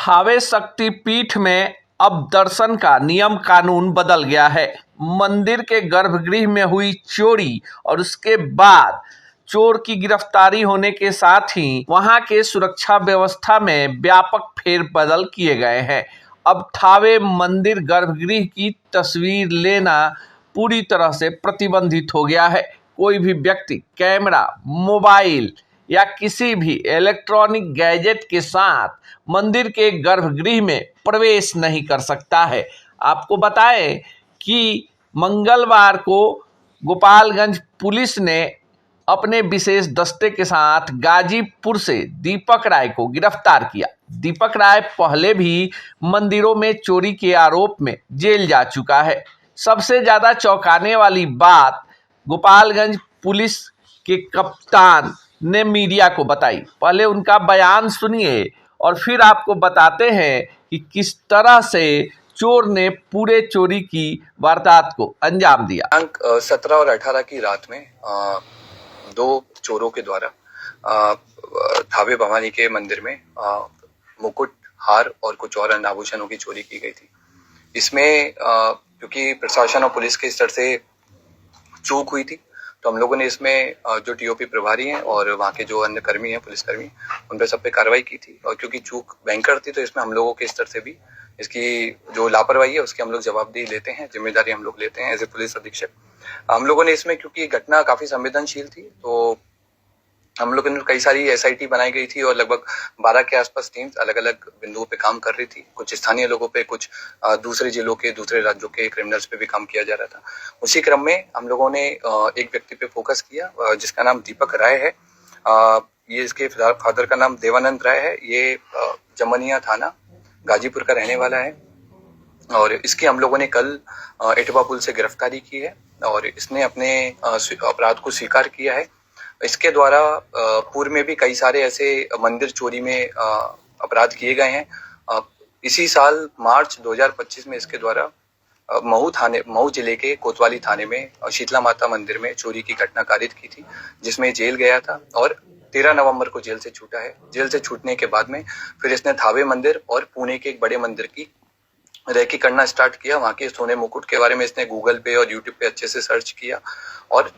थावे शक्तिपीठ में अब दर्शन का नियम कानून बदल गया है। मंदिर के गर्भगृह में हुई चोरी और उसके बाद चोर की गिरफ्तारी होने के साथ ही वहां के सुरक्षा व्यवस्था में व्यापक फेरबदल किए गए हैं। अब थावे मंदिर गर्भगृह की तस्वीर लेना पूरी तरह से प्रतिबंधित हो गया है। कोई भी व्यक्ति कैमरा, मोबाइल या किसी भी इलेक्ट्रॉनिक गैजेट के साथ मंदिर के गर्भगृह में प्रवेश नहीं कर सकता है। आपको बताएं कि मंगलवार को गोपालगंज पुलिस ने अपने विशेष दस्ते के साथ गाजीपुर से दीपक राय को गिरफ्तार किया। दीपक राय पहले भी मंदिरों में चोरी के आरोप में जेल जा चुका है। सबसे ज्यादा चौंकाने वाली बात गोपालगंज पुलिस के कप्तान ने मीडिया को बताई। पहले उनका बयान सुनिए और फिर आपको बताते हैं कि किस तरह से चोर ने पूरे चोरी की वारदात को अंजाम दिया। 17 और 18 की रात में दो चोरों के द्वारा थावे भवानी के मंदिर में मुकुट, हार और कुछ और अन्य आभूषणों की चोरी की गई थी। इसमें क्योंकि प्रशासन और पुलिस के स्तर से चूक हुई थी, तो हम लोगों ने इसमें जो टीओपी प्रभारी हैं और वहाँ के जो अन्य कर्मी हैं, पुलिसकर्मी, उन पर सब पे कार्रवाई की थी। और क्योंकि चूक भयंकर थी, तो इसमें हम लोगों के स्तर से भी इसकी जो लापरवाही है उसकी हम लोग जवाबदेही लेते हैं, जिम्मेदारी हम लोग लेते हैं एज ए पुलिस अधीक्षक। हम लोगों ने इसमें, क्योंकि घटना काफी संवेदनशील थी, तो हम लोगों ने कई सारी एसआईटी बनाई गई थी और लगभग 12 के आसपास टीम्स अलग अलग बिंदुओं पे काम कर रही थी। कुछ स्थानीय लोगों पे, कुछ दूसरे जिलों के, दूसरे राज्यों के क्रिमिनल्स पे भी काम किया जा रहा था। उसी क्रम में हम लोगों ने एक व्यक्ति पे फोकस किया जिसका नाम दीपक राय है। ये इसके फादर का नाम देवानंद राय है। ये जमनिया थाना गाजीपुर का रहने वाला है और इसकी हम लोगों ने कल एटवा पुल से गिरफ्तारी की है और इसने अपने अपराध को स्वीकार किया है। इसके द्वारा पूर्व में भी कई सारे ऐसे मंदिर चोरी में अपराध किए गए हैं। इसी साल मार्च 2025 में इसके द्वारा मऊ जिले के कोतवाली थाने में शीतला माता मंदिर में चोरी की घटना कारित की थी, जिसमें जेल गया था और 13 नवंबर को जेल से छूटा है। जेल से छूटने के बाद में फिर इसने थावे मंदिर और पुणे के एक बड़े मंदिर की रेकी करना स्टार्ट किया। वहाँ के सोने मुकुट के बारे में इसने गूगल पे और यूट्यूब पे अच्छे से सर्च किया और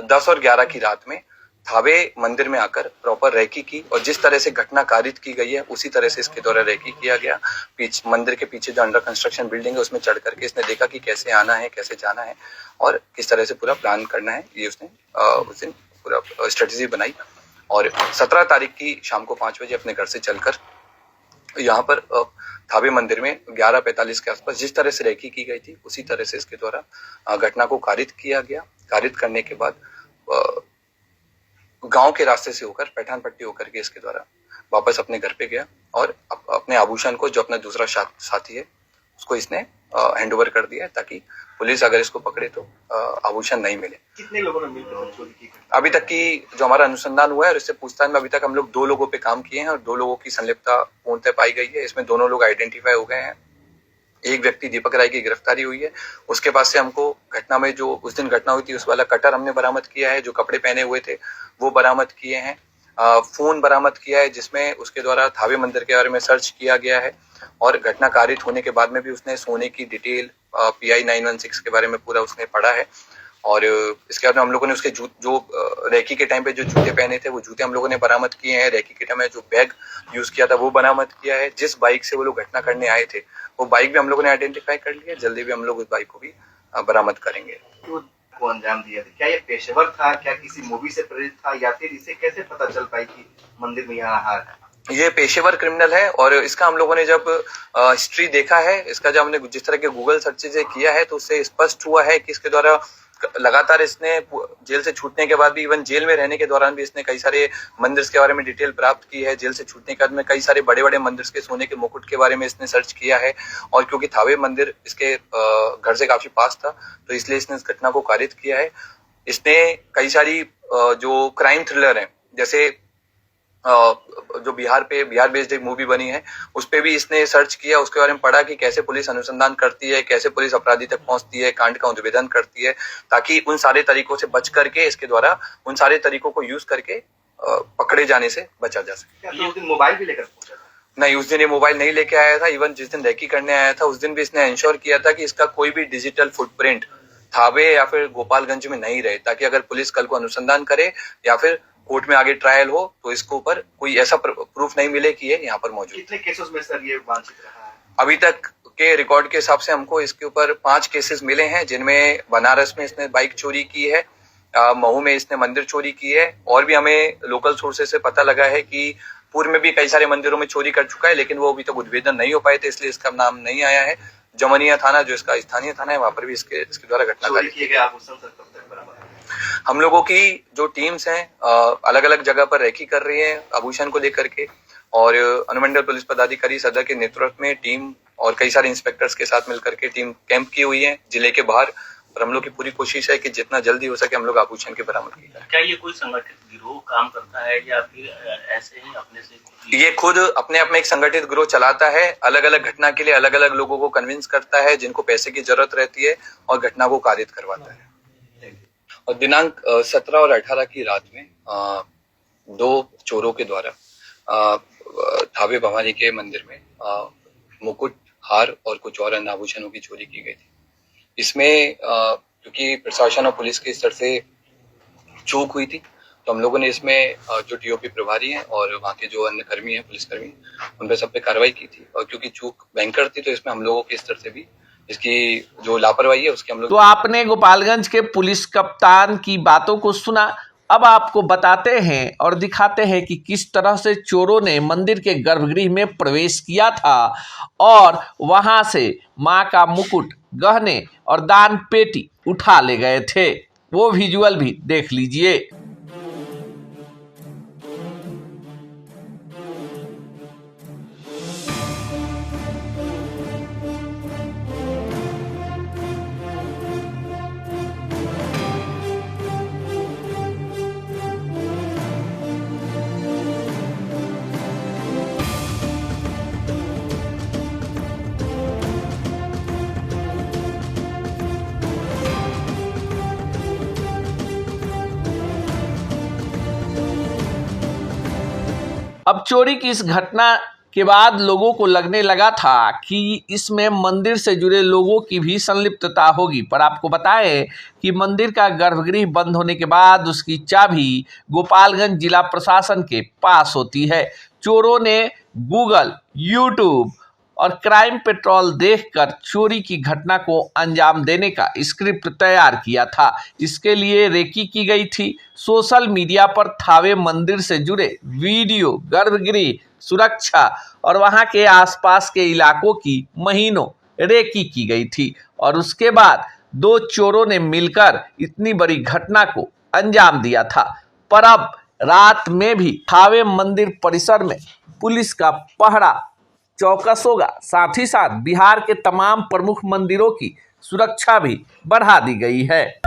10 और 11 की रात में थावे मंदिर में आकर प्रॉपर रेकी की और जिस तरह से घटना कारित की गई है उसी तरह से इसके द्वारा रेकी किया गया। मंदिर के पीछे जो अंडर कंस्ट्रक्शन बिल्डिंग है उसमें चढ़ करके इसने देखा कि कैसे आना है, कैसे जाना है और किस तरह से पूरा प्लान करना है। ये उसने उस दिन पूरा स्ट्रेटेजी बनाई और 17 तारीख की शाम को 5 बजे अपने घर से चलकर यहाँ पर थावे मंदिर में 11:45 के आसपास जिस तरह से रेकी की गई थी उसी तरह से इसके द्वारा घटना को कारित किया गया। कारित करने के बाद गांव के रास्ते से होकर पैठान पट्टी होकर के इसके द्वारा वापस अपने घर पे गया और अपने आभूषण को, जो अपना दूसरा साथी है, उसको इसने हैंड ओवर कर दिया ताकि पुलिस अगर इसको पकड़े तो आभूषण नहीं मिले। कितने लोगों ने मिलकर चोरी की? अभी तक की जो हमारा अनुसंधान हुआ है और इससे पूछताछ में अभी तक हम लोग 2 लोगों पे काम किए हैं और 2 लोगों की संलिप्तता पूर्णतः पाई गई है। इसमें दोनों लोग आइडेंटिफाई हो गए हैं। एक व्यक्ति दीपक राय की गिरफ्तारी हुई है। उसके पास से हमको घटना में जो उस दिन घटना हुई थी उस वाला कटर हमने बरामद किया है, जो कपड़े पहने हुए थे वो बरामद किए हैं। फोन बरामद किया है जिसमें उसके द्वारा थावे मंदिर के बारे में सर्च किया गया है और घटना कारित होने के बाद में भी उसने सोने की डिटेल PI 916 के बारे में पूरा उसने पढ़ा है। और इसके बाद में हम लोगों ने उसके जो रेकी के टाइम पे जो जूते पहने थे वो जूते हम लोगों ने बरामद किए हैं। रेकी के टाइम में जो बैग यूज किया था वो बरामद किया है। जिस बाइक से वो लोग घटना करने आए थे वो बाइक भी हम लोगों ने आइडेंटिफाई कर लिया। जल्दी भी हम लोग उस बाइक को भी बरामद करेंगे। को अंजाम दिया था, क्या ये पेशेवर था, क्या किसी मूवी से प्रेरित था, या फिर इसे कैसे पता चल पाई कि मंदिर में यहाँ हार है? ये पेशेवर क्रिमिनल है और इसका हम लोगों ने जब हिस्ट्री देखा है, इसका जब हमने जिस तरह के गूगल सर्चेज किया है तो उससे स्पष्ट हुआ है कि इसके द्वारा लगातार इसने जेल से छूटने के बाद भी, इवन जेल में रहने के दौरान भी इसने कई सारे मंदिर के बारे में डिटेल प्राप्त की है। जेल से छूटने के बाद में कई सारे बड़े बड़े मंदिर के सोने के मुकुट के बारे में इसने सर्च किया है और क्योंकि थावे मंदिर इसके घर से काफी पास था तो इसलिए इसने इस घटना को कारित किया है। इसने कई सारी जो क्राइम थ्रिलर है, जैसे जो बिहार बेस्ड एक मूवी बनी है उस पे भी इसने सर्च किया, उसके बारे में पढ़ा कि कैसे पुलिस अनुसंधान करती है, कैसे पुलिस अपराधी तक पहुंचती है, कांड का उद्भेदन करती है, ताकि उन सारे तरीकों से बच करके इसके द्वारा उन सारे तरीकों को यूज करके पकड़े जाने से बचा जा सके। मोबाइल भी लेकर पहुंचा था? नहीं, उस दिन ये मोबाइल नहीं लेके आया था। इवन जिस दिन रेकी करने आया था उस दिन भी इसने इंश्योर किया था कि इसका कोई भी डिजिटल फुटप्रिंट थावे या फिर गोपालगंज में नहीं रहे, ताकि अगर पुलिस कल को अनुसंधान करे या फिर कोर्ट में आगे ट्रायल हो तो इसके ऊपर कोई ऐसा प्रूफ नहीं मिले कि ये यहाँ पर मौजूद। कितने केसेस में सर ये वांछित रहा है? अभी तक के रिकॉर्ड के हिसाब से हमको इसके ऊपर 5 केसेस मिले हैं, जिनमें बनारस में इसने बाइक चोरी की है, महू में इसने मंदिर चोरी की है, और भी हमें लोकल सोर्सेज से पता लगा है कि पूर्व में भी कई सारे मंदिरों में चोरी कर चुका है, लेकिन वो अभी तक उद्भेदन नहीं हो पाए थे, इसलिए इसका नाम नहीं आया है। जमनिया थाना जो इसका स्थानीय थाना है, वहां पर भी इसके द्वारा घटना हम लोगों की जो टीम्स हैं अलग अलग जगह पर रेकी कर रही है आभूषण को लेकर के, और अनुमंडल पुलिस पदाधिकारी सदर के नेतृत्व में टीम और कई सारे इंस्पेक्टर्स के साथ मिलकर के टीम कैंप की हुई है जिले के बाहर, और हम लोग की पूरी कोशिश है कि जितना जल्दी हो सके हम लोग आभूषण के बरामद किया जाए। क्या ये कोई संगठित गिरोह काम करता है या फिर ऐसे ही अपने से? ये खुद अपने आप में एक संगठित गिरोह चलाता है, अलग अलग घटना के लिए अलग अलग लोगों को कन्विंस करता है जिनको पैसे की जरूरत रहती है, और घटना को कारित करवाता है। और दिनांक 17 और 18 की रात में 2 चोरों के द्वारा थावे भवानी के मंदिर में मुकुट, हार और कुछ और अन्य आभूषणों की चोरी की गई थी। इसमें क्योंकि प्रशासन और पुलिस के स्तर से चूक हुई थी, तो हम लोगों ने इसमें जो टीओपी प्रभारी हैं और वहाँ के जो अन्य कर्मी हैं, पुलिसकर्मी, उन पर सब पे कार्रवाई की थी, और क्योंकि चूक भयंकर थी तो इसमें हम लोगों के स्तर से भी इसकी जो लापरवाही है उसकी हम लोग। तो आपने गोपालगंज के पुलिस कप्तान की बातों को सुना। अब आपको बताते हैं और दिखाते हैं कि किस तरह से चोरों ने मंदिर के गर्भगृह में प्रवेश किया था और वहां से मां का मुकुट, गहने और दान पेटी उठा ले गए थे। वो विजुअल भी देख लीजिए। अब चोरी की इस घटना के बाद लोगों को लगने लगा था कि इसमें मंदिर से जुड़े लोगों की भी संलिप्तता होगी, पर आपको बताएं कि मंदिर का गर्भगृह बंद होने के बाद उसकी चाबी गोपालगंज जिला प्रशासन के पास होती है। चोरों ने गूगल, यूट्यूब और क्राइम पेट्रोल देखकर चोरी की घटना को अंजाम देने का स्क्रिप्ट तैयार किया था। इसके लिए रेकी की गई थी। सोशल मीडिया पर थावे मंदिर से जुड़े वीडियो, गर्भगृह, सुरक्षा और वहां के आसपास के इलाकों की महीनों रेकी की गई थी, और उसके बाद 2 चोरों ने मिलकर इतनी बड़ी घटना को अंजाम दिया था। पर अब रात में भी थावे मंदिर परिसर में पुलिस का पहरा चौकस होगा। साथ ही साथ बिहार के तमाम प्रमुख मंदिरों की सुरक्षा भी बढ़ा दी गई है।